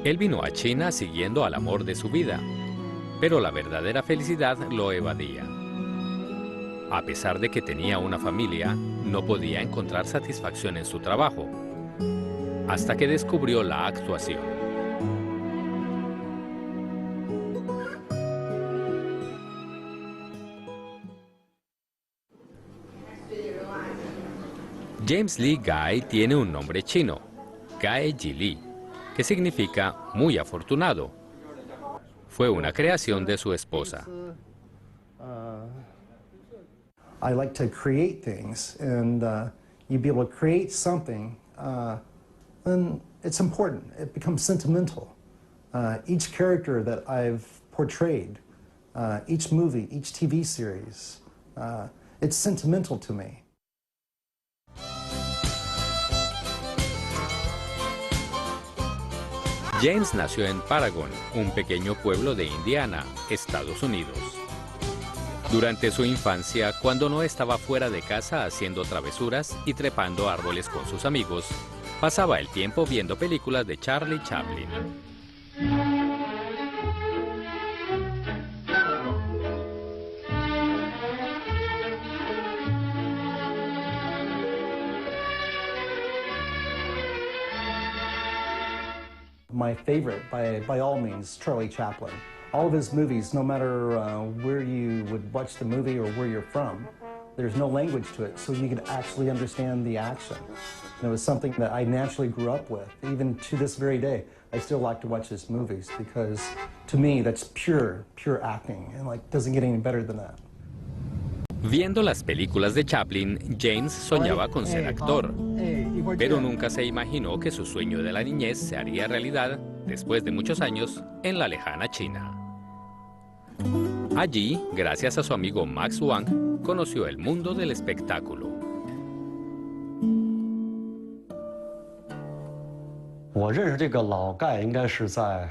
Él vino a China siguiendo al amor de su vida, pero la verdadera felicidad lo evadía. A pesar de que tenía una familia, no podía encontrar satisfacción en su trabajo, hasta que descubrió la actuación. James Lee Guy tiene un nombre chino, Guy Ji Li, que significa muy afortunado. Fue una creación de su esposa. I like to create things, and you'd be able to create something, then it's important. It becomes sentimental. Each character that I've portrayed, each movie, each TV series, it's sentimental to me. James nació en Paragon, un pequeño pueblo de Indiana, Estados Unidos. Durante su infancia, cuando no estaba fuera de casa haciendo travesuras y trepando árboles con sus amigos, pasaba el tiempo viendo películas de Charlie Chaplin. My favorite, by all means, Charlie Chaplin. All of his movies, no matter where you would watch the movie or where you're from, there's no language to it, so you could actually understand the action. And it was something that I naturally grew up with. Even to this very day, I still like to watch his movies because, to me, that's pure acting, and like doesn't get any better than that. Viendo las películas de Chaplin, James soñaba con ser actor, pero nunca se imaginó que su sueño de la niñez se haría realidad después de muchos años en la lejana China. Allí, gracias a su amigo Max Wang, conoció el mundo del espectáculo. 我认识这个老盖应该是在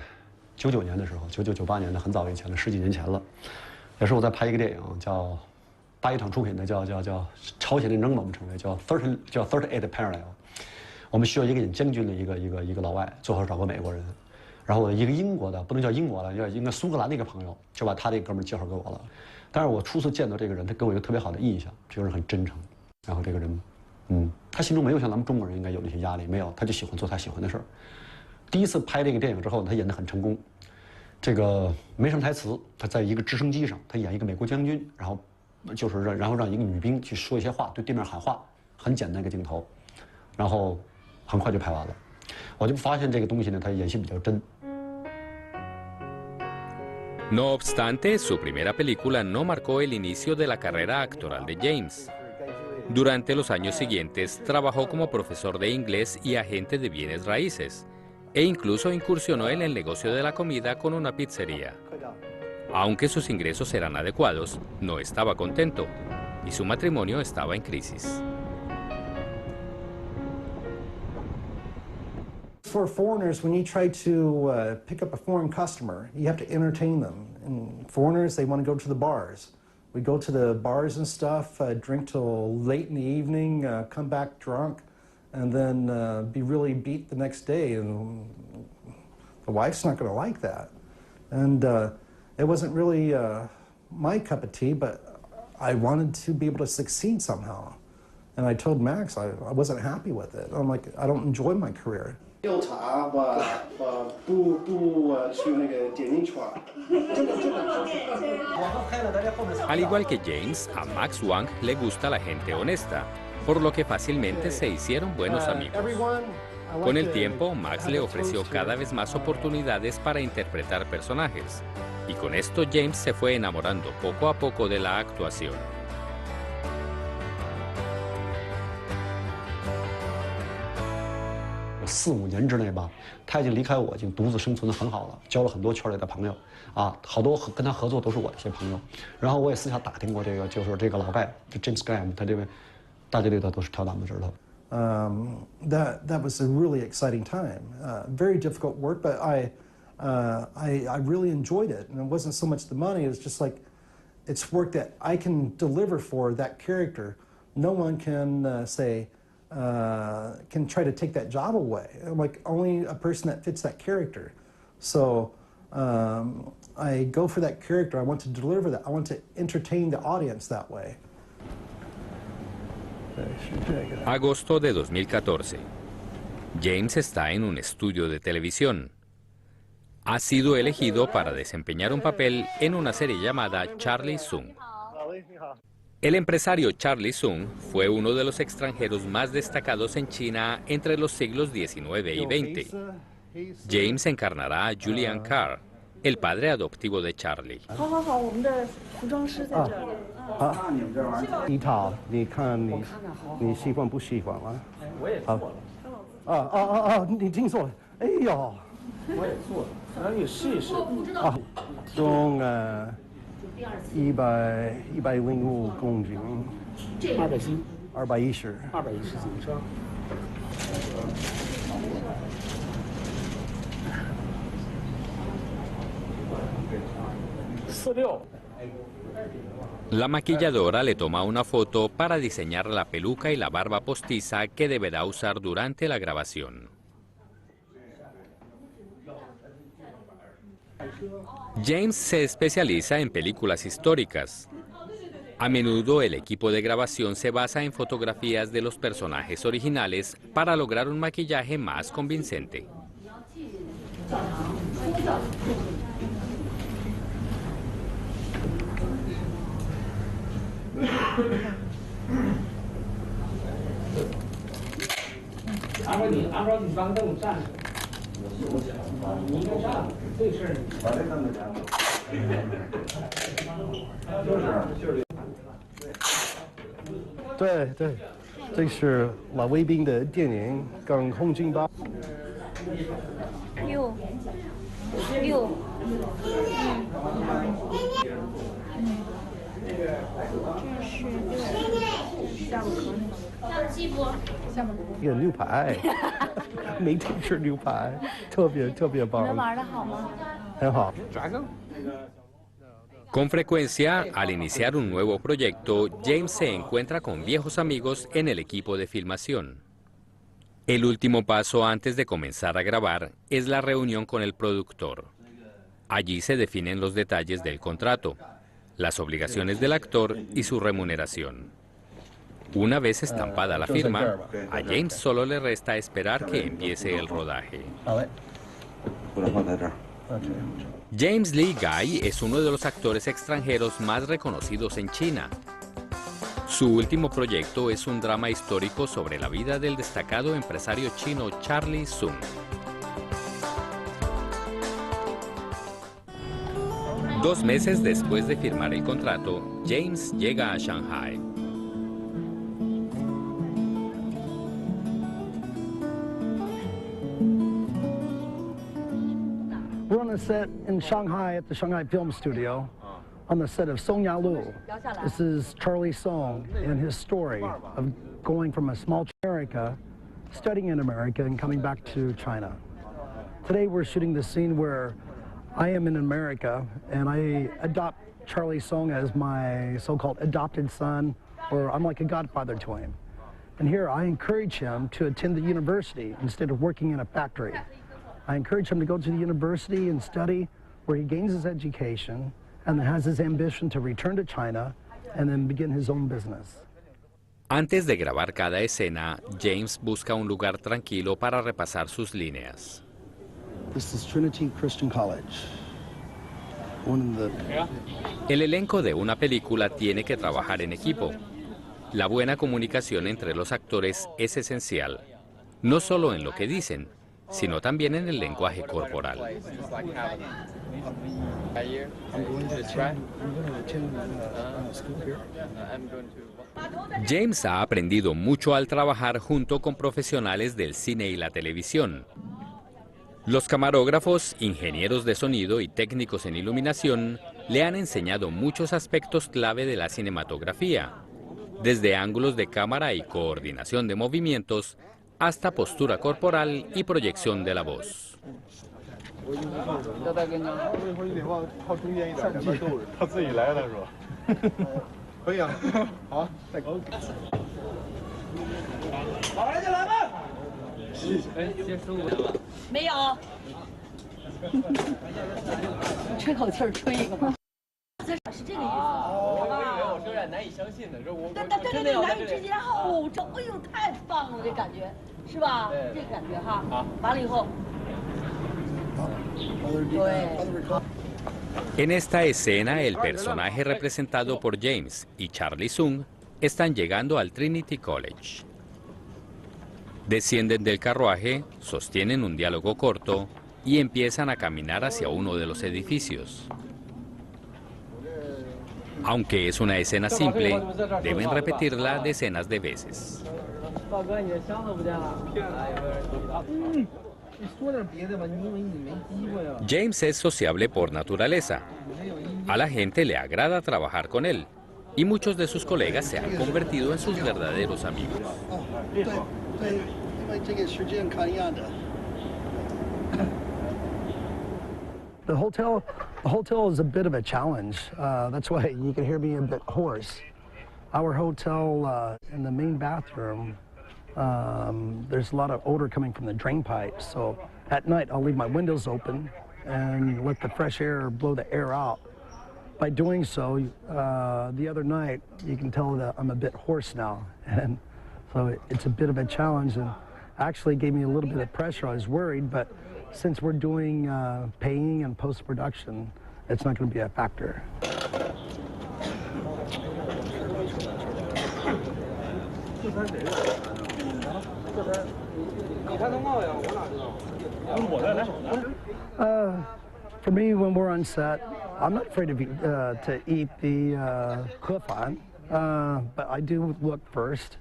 99年的时候，99、98年的，很早以前了，10几年前了。也是我在拍一个电影，叫大一统出品的，叫朝鲜战争吧，我们称为叫 38 Parallel。我们需要一个演将军的一个老外，最好找个美国人。然后一个英国的，不能叫英国了，应该苏格兰的一个朋友，就把他这个哥们儿介绍给我了。但是我初次见到这个人，他给我一个特别好的印象，这个人很真诚。然后这个人，他心中没有像咱们中国人应该有那些压力，没有，他就喜欢做他喜欢的事儿。第一次拍这个电影之后，他演得很成功。这个没什么台词，他在一个直升机上，他演一个美国将军，然后让一个女兵去说一些话，对对面喊话，很简单一个镜头，然后很快就拍完了。我就发现这个东西呢，他演戏比较真。 No obstante, su primera película no marcó el inicio de la carrera actoral de James. Durante los años siguientes, trabajó como profesor de inglés y agente de bienes raíces, e incluso incursionó en el negocio de la comida con una pizzería. Aunque sus ingresos eran adecuados, no estaba contento, y su matrimonio estaba en crisis. For foreigners, when you try to pick up a foreign customer, you have to entertain them. And foreigners, they want to go to the bars. We go to the bars and stuff, drink till late in the evening, come back drunk, and then be really beat the next day. And the wife's not going to like that. And it wasn't really my cup of tea, but I wanted to be able to succeed somehow. And I told Max I wasn't happy with it. I'm like, I don't enjoy my career. Al igual que James, a Max Wang le gusta la gente honesta, por lo que fácilmente se hicieron buenos amigos. Con el tiempo, Max le ofreció cada vez más oportunidades para interpretar personajes, y con esto James se fue enamorando poco a poco de la actuación. 4、5年之内吧，他已经离开我，已经独自生存得很好了，交了很多圈里的朋友，啊，好多跟他合作都是我的一些朋友。然后我也私下打听过这个，就是这个老盖，这 James Guy， 他这位大家对他都是挑大拇指头。That was a really exciting time. Very difficult work, but I really enjoyed it, and it wasn't so much the money. It was just like it's work that I can deliver for that character. No one can say, can try to take that job away. Like only a person that fits that character. So I go for that character. I want to deliver that. I want to entertain the audience that way. Agosto de 2014. James está en un estudio de televisión. Ha sido elegido para desempeñar un papel en una serie llamada Charlie Sung. El empresario Charlie Sung fue uno de los extranjeros más destacados en China entre los siglos XIX y XX. James encarnará a Julian Carr, el padre adoptivo de Charlie. La maquilladora le toma una foto para diseñar la peluca y la barba postiza que deberá usar durante la grabación. James se especializa en películas históricas. A menudo el equipo de grabación se basa en fotografías de los personajes originales para lograr un maquillaje más convincente. Con frecuencia, al iniciar un nuevo proyecto, James se encuentra con viejos amigos en el equipo de filmación. El último paso antes de comenzar a grabar es la reunión con el productor. Allí se definen los detalles del contrato, las obligaciones del actor y su remuneración. Una vez estampada la firma, a James solo le resta esperar que empiece el rodaje. James Lee Guy es uno de los actores extranjeros más reconocidos en China. Su último proyecto es un drama histórico sobre la vida del destacado empresario chino Charlie Sung. Dos meses después de firmar el contrato, James llega a Shanghai. We're on a set in Shanghai at the Shanghai Film Studio, on the set of Song Yalu. This is Charlie Sung and his story of going from a small America, studying in America, and coming back to China. Today we're shooting the scene where I am in America and I adopt Charlie Sung as my so-called adopted son, or I'm like a godfather to him. And here I encourage him to attend the university instead of working in a factory. I encourage him to go to the university and study, where he gains his education and has his ambition to return to China and then begin his own business. Antes de grabar cada escena, James busca un lugar tranquilo para repasar sus líneas. This is Trinity Christian College. El elenco de una película tiene que trabajar en equipo. La buena comunicación entre los actores es esencial, no solo en lo que dicen, sino también en el lenguaje corporal. James ha aprendido mucho al trabajar junto con profesionales del cine y la televisión. Los camarógrafos, ingenieros de sonido y técnicos en iluminación le han enseñado muchos aspectos clave de la cinematografía, desde ángulos de cámara y coordinación de movimientos, hasta postura corporal y proyección de la voz. 没有，吹口气儿吹一个吧。是这个意思，好吧？我有点难以相信的，这我对，难以置信。然后这，哎呦，太棒了，这感觉是吧？这感觉哈。好，完了以后。对。En esta escena, el personaje representado por James y Charlie Sung están llegando al Trinity College. Descienden del carruaje, sostienen un diálogo corto y empiezan a caminar hacia uno de los edificios. Aunque es una escena simple, deben repetirla decenas de veces. James es sociable por naturaleza. A la gente le agrada trabajar con él y muchos de sus colegas se han convertido en sus verdaderos amigos. The hotel is a bit of a challenge. That's why you can hear me a bit hoarse. Our hotel, in the main bathroom, there's a lot of odor coming from the drain pipes. So at night, I'll leave my windows open and let the fresh air blow the air out. By doing so, the other night, you can tell that I'm a bit hoarse now. And so it's a bit of a challenge and actually gave me a little bit of pressure. I was worried, but since we're doing paying and post-production, it's not going to be a factor. For me, when we're on set, I'm not afraid to eat the hufan, but I do look first.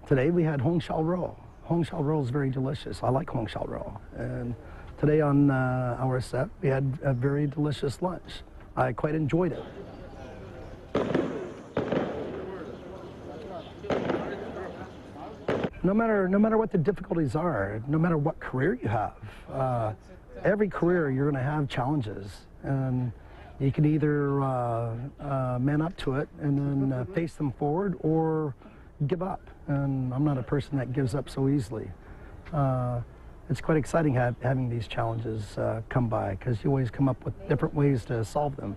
Today we had hong xiao rou. Hong xiao rou is very delicious. I like hong xiao rou. And today on our set, we had a very delicious lunch. I quite enjoyed it. No matter what the difficulties are, no matter what career you have, every career you're going to have challenges, and you can either man up to it and then face them forward, or give up. And I'm not a person that gives up so easily. It's quite exciting having these challenges come by, because you always come up with different ways to solve them.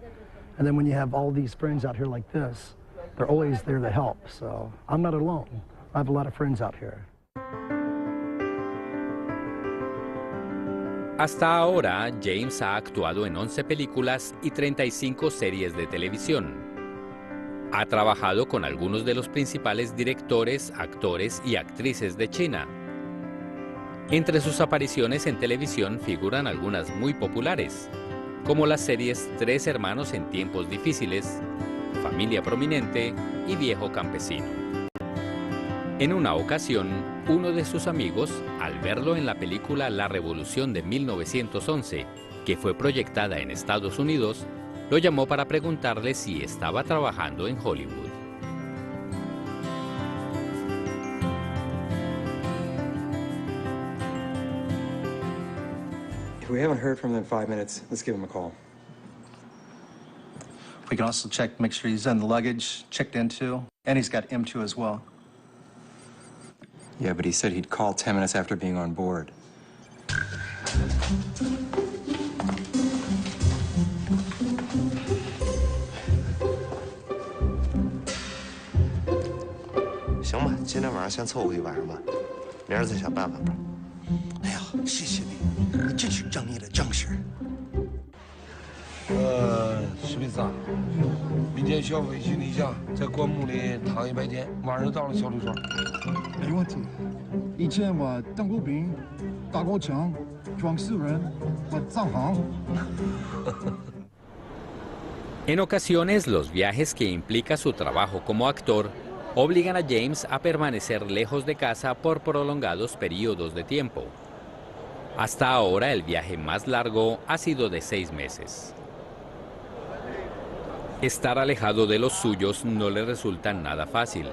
And then when you have all these friends out here like this, they're always there to help. So I'm not alone. I have a lot of friends out here. Hasta ahora, James ha actuado en 11 películas y 35 series de televisión. Ha trabajado con algunos de los principales directores, actores y actrices de China. Entre sus apariciones en televisión figuran algunas muy populares, como las series Tres hermanos en tiempos difíciles, Familia prominente y Viejo campesino. En una ocasión, uno de sus amigos, al verlo en la película La Revolución de 1911, que fue proyectada en Estados Unidos, lo llamó para preguntarle si estaba trabajando en Hollywood. If we haven't heard from him in 5 minutes, let's give him a call. We can also check, make sure he's in the luggage, checked into, and he's got M2 as well. Yeah, but he said he'd call 10 minutes after being on board. En ocasiones, los viajes que implica su trabajo como actor obligan a James a permanecer lejos de casa por prolongados periodos de tiempo. Hasta ahora, el viaje más largo ha sido de 6 meses. Estar alejado de los suyos no le resulta nada fácil.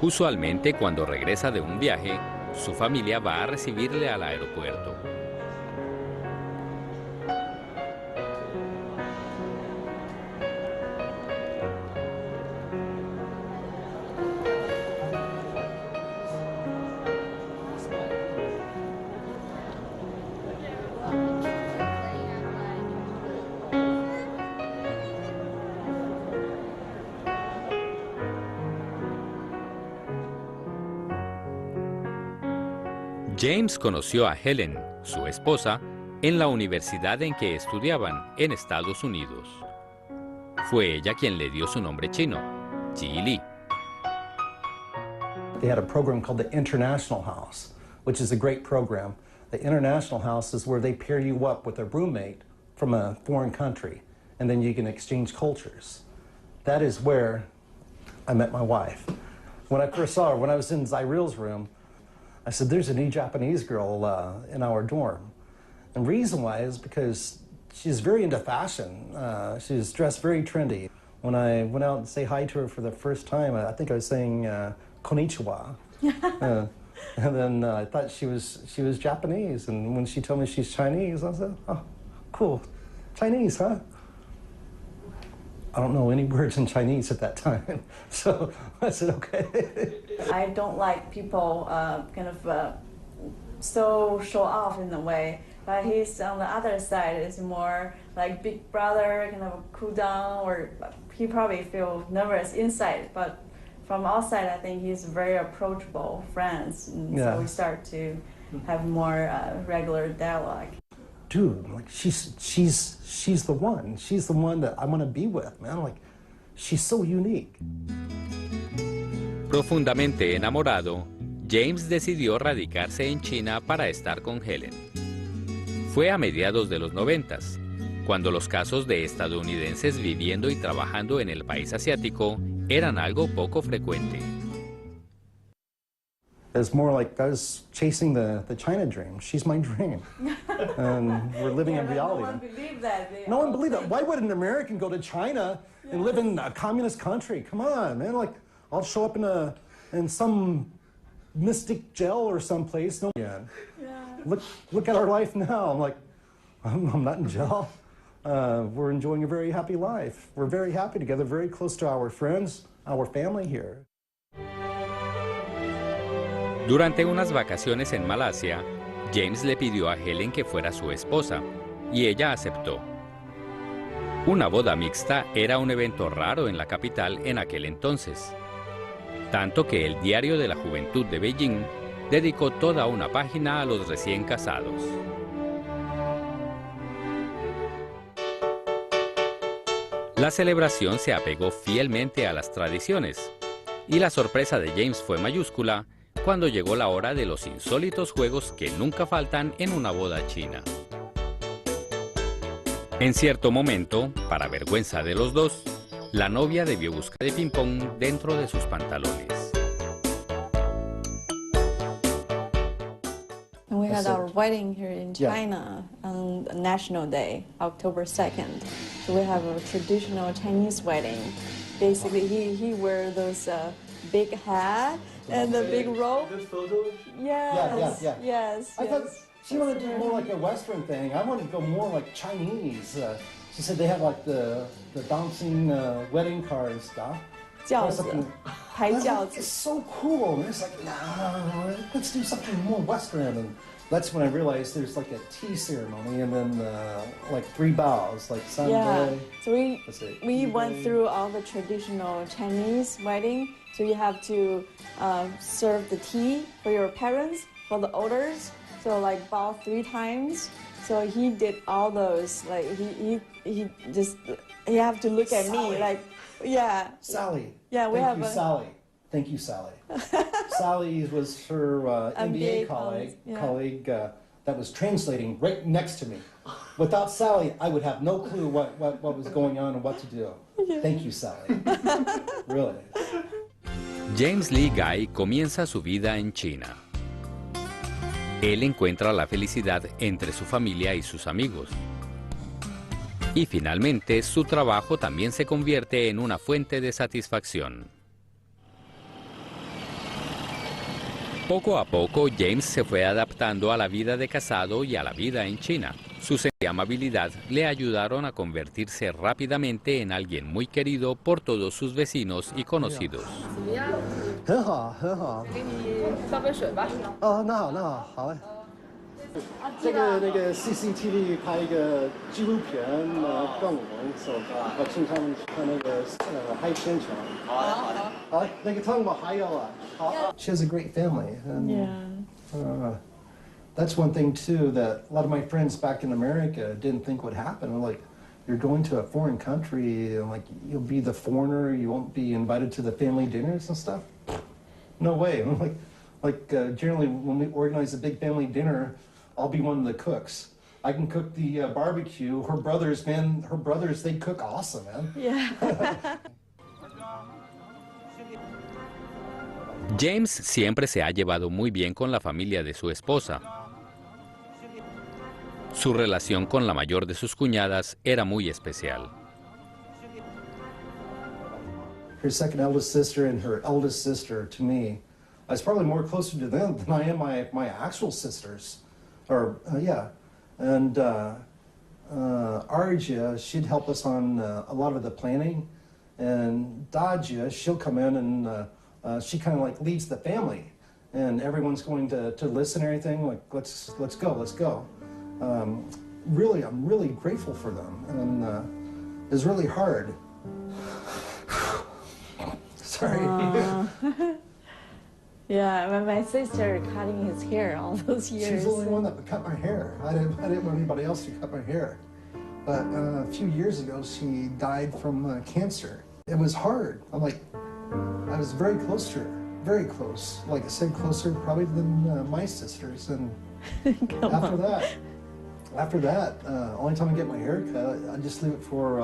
Usualmente, cuando regresa de un viaje, su familia va a recibirle al aeropuerto. James conoció a Helen, su esposa, en la universidad en que estudiaban en Estados Unidos. Fue ella quien le dio su nombre chino, Ji Li. They had a program called the International House, which is a great program. The International House is where they pair you up with a roommate from a foreign country, and then you can exchange cultures. That is where I met my wife. When I first saw her, when I was in Zyril's room, I said, there's a new Japanese girl in our dorm. And the reason why is because she's very into fashion. She's dressed very trendy. When I went out and say hi to her for the first time, I think I was saying konnichiwa. And then I thought she was Japanese. And when she told me she's Chinese, I said, oh, cool, Chinese, huh? I don't know any words in Chinese at that time, so I said, okay. I don't like people so show off in a way, but he's on the other side is more like big brother, kind of cool down, or he probably feels nervous inside, but from outside I think he's very approachable friends, and so we start to have more regular dialogue. Dude, like she's the one. She's the one that I want to be with, man. Like, she's so unique. Profundamente enamorado, James decidió radicarse en China para estar con Helen. Fue a mediados de los 90s, cuando los casos de estadounidenses viviendo y trabajando en el país asiático eran algo poco frecuente. It's more like I was chasing the China dream. She's my dream. And we're living in reality. No one believed that. No one believed that. Why would an American go to China and live in a communist country? Come on, man. Like, I'll show up in some mystic jail or someplace. No. Yeah. Look at our life now. I'm like, I'm not in jail. We're enjoying a very happy life. We're very happy together, very close to our friends, our family here. Durante unas vacaciones en Malasia, James le pidió a Helen que fuera su esposa, y ella aceptó. Una boda mixta era un evento raro en la capital en aquel entonces, tanto que el Diario de la Juventud de Beijing dedicó toda una página a los recién casados. La celebración se apegó fielmente a las tradiciones, y la sorpresa de James fue mayúscula cuando llegó la hora de los insólitos juegos que nunca faltan en una boda china. En cierto momento, para vergüenza de los dos, la novia debió buscar de ping-pong dentro de sus pantalones. We had our wedding here in China on National Day, October 2nd. So we have a traditional Chinese wedding. Basically, he wears those big hat and the big robe. This photo? Yes. Yes. I thought she wanted to do more like a Western thing. I wanted to go more like Chinese. She said they have like the bouncing wedding car and stuff. 轿子，抬轿 It's 子。 so cool. And it's like, no, let's do something more Western. And that's when I realized there's like a tea ceremony and then like 3 bows, like Sunday. Yeah. So we Let's went through all the traditional Chinese wedding. So you have to serve the tea for your parents, for the elders. So like bow 3 times. So he did all those. Like he have to look at me like, yeah. Sally. Yeah, we have Sally. Thank you, Sally. Sally was her MBA colleague that was translating right next to me. Without Sally, I would have no clue what was going on and what to do. Thank you, Sally. Really. James Lee Guy comienza su vida en China. Él encuentra la felicidad entre su familia y sus amigos. Y finalmente, su trabajo también se convierte en una fuente de satisfacción. Poco a poco, James se fue adaptando a la vida de casado y a la vida en China. Su sentido y amabilidad le ayudaron a convertirse rápidamente en alguien muy querido por todos sus vecinos y conocidos. 很好，很好。给你倒杯水吧。哦，那好，那好，好嘞。这个那个 CCTV 拍一个纪录片动物，我经常看那个海鲜场。好啊，好啊。好，那个汤姆还有啊。好。She has a great family. And, that's one thing too that a lot of my friends back in America didn't think would happen. Like, you're going to a foreign country and like you'll be the foreigner, you won't be invited to the family dinners and stuff. No way. I'm like generally when we organize a big family dinner, I'll be one of the cooks. I can cook the barbecue. Her brothers, they cook awesome, man. Yeah. James siempre se ha llevado muy bien con la familia de su esposa. Su relación con la mayor de sus cuñadas era muy especial. Her second eldest sister and her eldest sister, to me, I was probably more closer to them than I am my actual sisters. Or, yeah. And Arja, she'd help us on a lot of the planning. And Daja, she'll come in and she kind of like leads the family. And everyone's going to listen and everything, like, let's go. Really, I'm really grateful for them. And it's really hard. Sorry. Yeah, when my sister cutting his hair all those years. She's the only one that would cut my hair. I didn't want anybody else to cut my hair. But a few years ago, she died from cancer. It was hard. I was very close to her, very close. Like I said, closer probably than my sisters. And after that, only time I get my hair cut, I just leave it for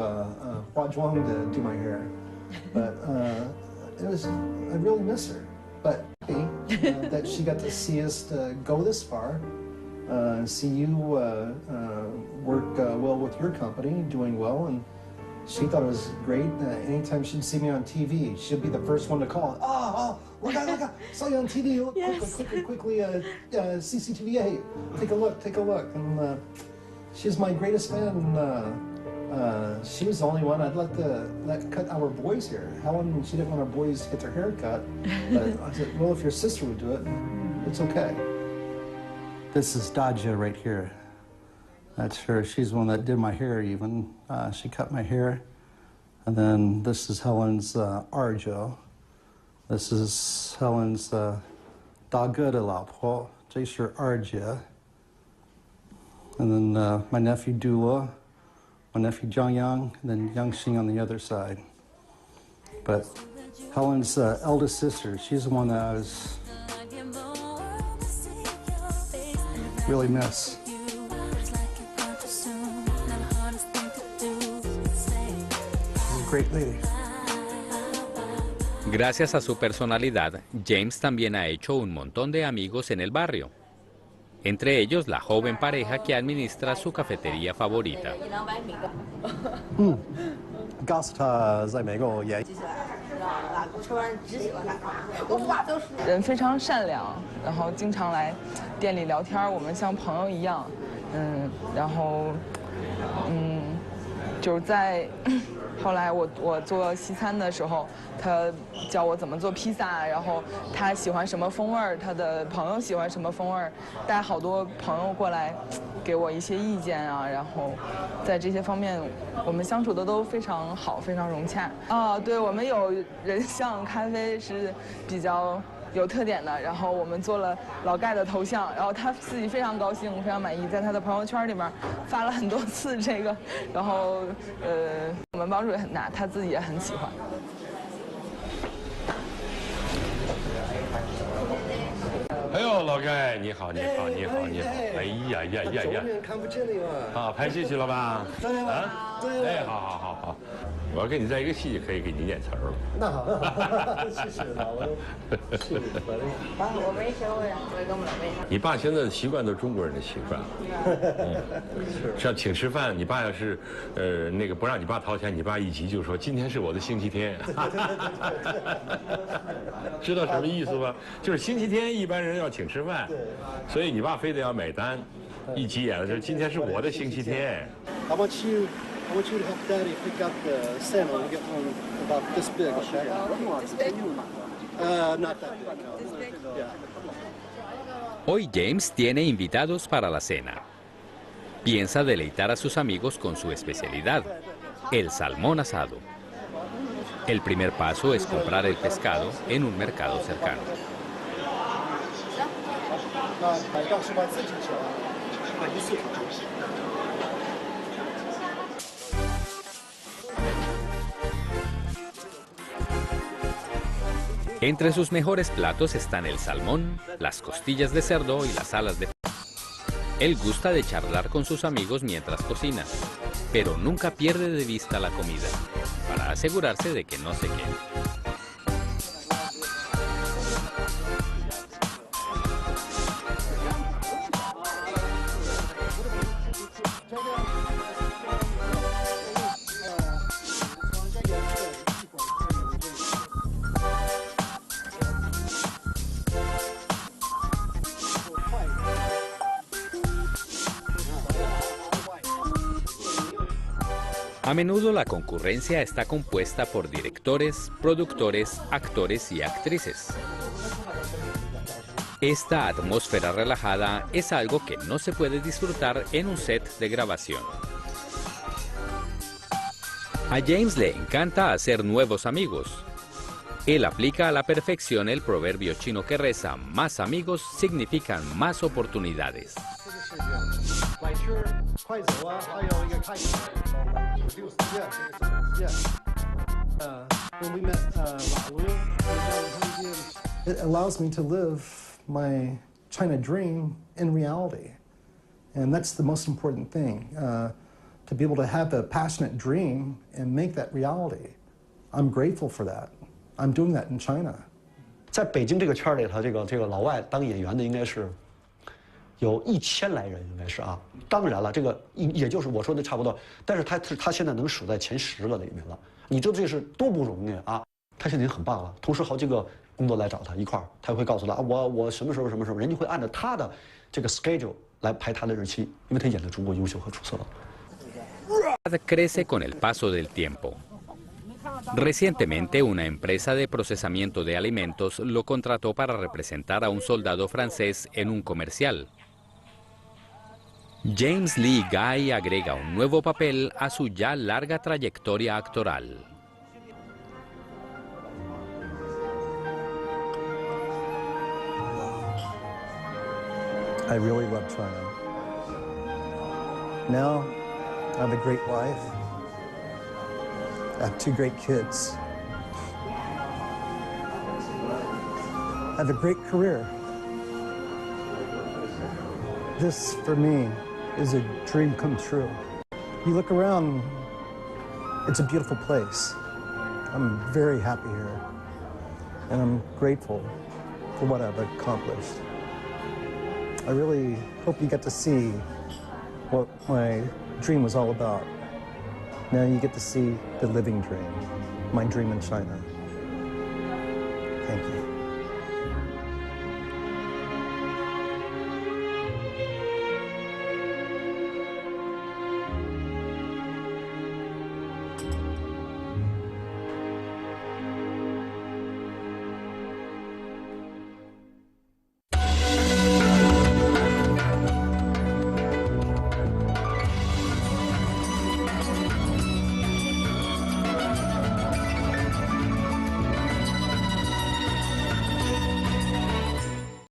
Hua Zhuang to do my hair. But I really miss her. But that she got to see us go this far, see you work well with your company, doing well, and she thought it was great. Anytime she'd see me on TV, she'd be the first one to call. Oh, look out, saw you on TV, look, Yes. quickly, CCTV, hey, take a look. And she's my greatest fan. She was the only one I'd let cut our boys' hair. Helen, she didn't want our boys to get their hair cut. But I said, well, if your sister would do it, it's okay. This is Daja right here. That's her. She's the one that did my hair even. She cut my hair. And then this is Helen's Arjo. This is Helen's Da Ge de Lao Po. 这是 Arja. And then my nephew Dula. My nephew Zhang Yang, and then Yang Xing on the other side. But Helen's eldest sister, she's the one that I was really miss. She's a great lady. Gracias a su personalidad, James también ha hecho un montón de amigos en el barrio. Entre ellos, la joven pareja que administra su cafetería favorita. 告诉他在美国也 人非常善良，然后经常来店里聊天，我们像朋友一样，然后就是在后来我做西餐的时候，他教我怎么做披萨，然后他喜欢什么风味儿，他的朋友喜欢什么风味儿，带好多朋友过来给我一些意见啊，然后在这些方面我们相处的都非常好，非常融洽啊。对，我们有人像咖啡是比较有特点的，然后我们做了老盖的头像，然后他自己非常高兴，非常满意，在他的朋友圈里面发了很多次这个，然后我们帮助也很大，他自己也很喜欢。哎呦，老盖，你好，你好，你好，你好！哎呀呀呀呀！看不见你了。啊，拍戏去了吧？对了，啊，对了。哎，好。我要跟你在一个戏，可以给你演词儿了。那好，谢谢老刘。我没学过呀，我也跟我们老妹。你爸现在的习惯都是中国人的习惯。像请吃饭，你爸要是那个不让你爸掏钱，你爸一急就说今天是我的星期天。知道什么意思吧？就是星期天一般人要请吃饭，所以你爸非得要买单，一急眼了就今天是我的星期天。I want you to help Daddy pick up the salmon and get one about this big. Not that big. No. Yeah. Hoy James tiene invitados para la cena. Piensa deleitar a sus amigos con su especialidad, el salmón asado. El primer paso es comprar el pescado en un mercado cercano. Entre sus mejores platos están el salmón, las costillas de cerdo y las alas de pollo. Él gusta de charlar con sus amigos mientras cocina, pero nunca pierde de vista la comida, para asegurarse de que no se queme. A menudo la concurrencia está compuesta por directores, productores, actores y actrices. Esta atmósfera relajada es algo que no se puede disfrutar en un set de grabación. A James le encanta hacer nuevos amigos. Él aplica a la perfección el proverbio chino que reza: más amigos significan más oportunidades. It allows me to live my China dream in reality. And that's the most important thing, to be able to have a passionate dream and make that reality. I'm grateful for that. I'm doing that in China. 在北京这个圈里头，这个老外当演员的应该是有1000来人，应该是啊。当然了，这个也就是我说的差不多，但是他现在能数在前10个里面了。你知道这是多不容易啊！他现在已经很棒了，同时好几个工作来找他一块儿，他会告诉他啊，我什么时候，人家会按照他的这个 schedule 来排他的日期，因为他演得足够优秀和出色了。Crece con el paso del tiempo. Recientemente, una empresa de procesamiento de alimentos lo contrató para representar a un soldado francés en un comercial. James Lee Guy agrega un nuevo papel a su ya larga trayectoria actoral. I really love China. Now, I have a great wife. I have 2 great kids. I have a great career. This, for me, is a dream come true. You look around, it's a beautiful place. I'm very happy here, and I'm grateful for what I've accomplished. I really hope you get to see what my dream was all about. Now you get to see the living dream, my dream in China.